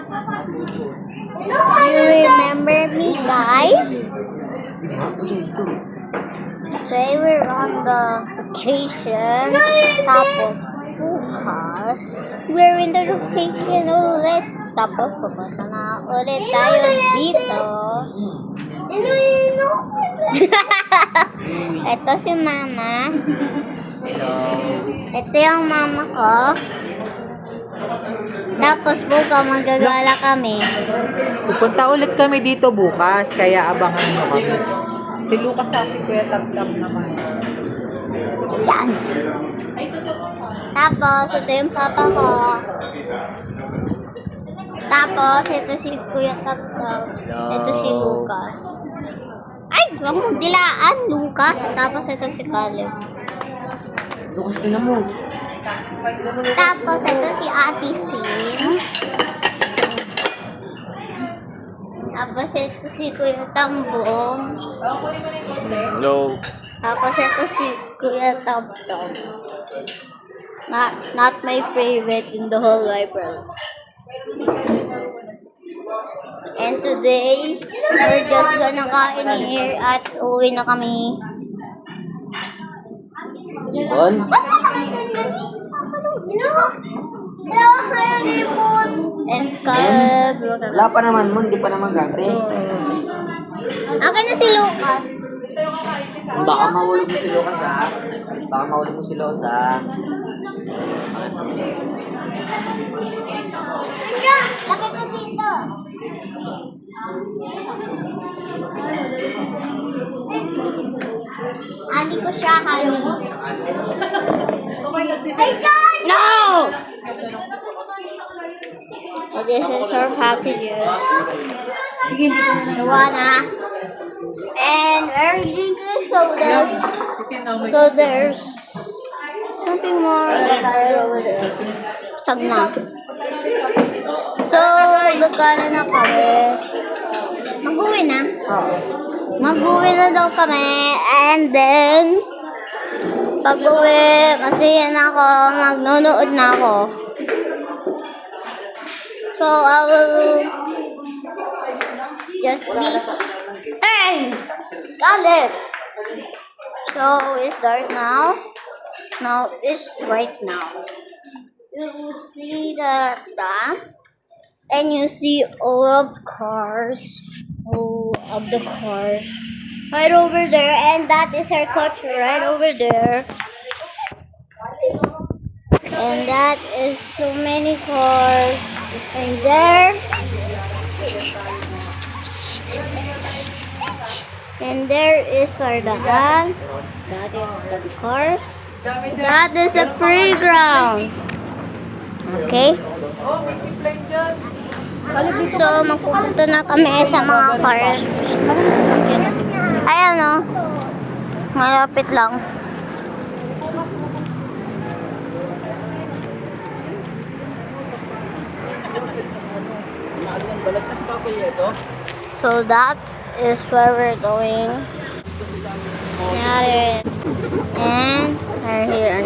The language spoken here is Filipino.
Do you remember me, guys? Today we're on the vacation. Tapos bukas, we're in the vacation ulit. Tapos pupunta na ulit tayo dito. Ito si Mama. Ito yung mama ko. Tapos bukas magagala kami. Pupunta ulit kami dito bukas, kaya abangan mo kami. Si Lucas sa si Kuya Tap-Tap naman. Yan. Tapos, ito yung papa ko. Tapos, ito si Kuya Tap-Tap. Ito si Lucas. Ay, wag mong dilaan, Lucas. Tapos, ito si Caleb. Lucas, tinan mo. Tapos, ito si Ate Sin. Tapos, ito si Kuya Tambong. Hello. Tapos, ito si Kuya Tap-Tap. Not my favorite in the whole wide world. And today, we're just gonna kain here at uwi na kami. Ibon? Ba't ka kami ganyan? And Caleb. Wala pa naman mo, hindi pa naman gabi. Akin na si Lucas. Baka mahulog mo si Lucas ha. Baka mahulog mo si Lucas ha. Lapit mo dito. Ani ko siya, honey. No! So this is our packages. Luana. And we're drinking sodas. So there's something more right over there. Sagna. So, magkano na kami? Mag-uwi na? Oo. Mag-uwi na daw kami. And then, pag-uwi, masaya na ako. Magnunood na ako. So, I will just be... Hey! Got it! So, we start now. Now, it's right now. You will see the dam. And you see all of cars. All of the cars. Right over there. And that is our coach right over there. And that is so many cars. And there. And there is our dam. That is the cars. That is the playground. Okay? So, magpupunta na kami sa mga cars. Parang sasakyan. Ayan o. Malapit lang. So, that is where we're going. And we're here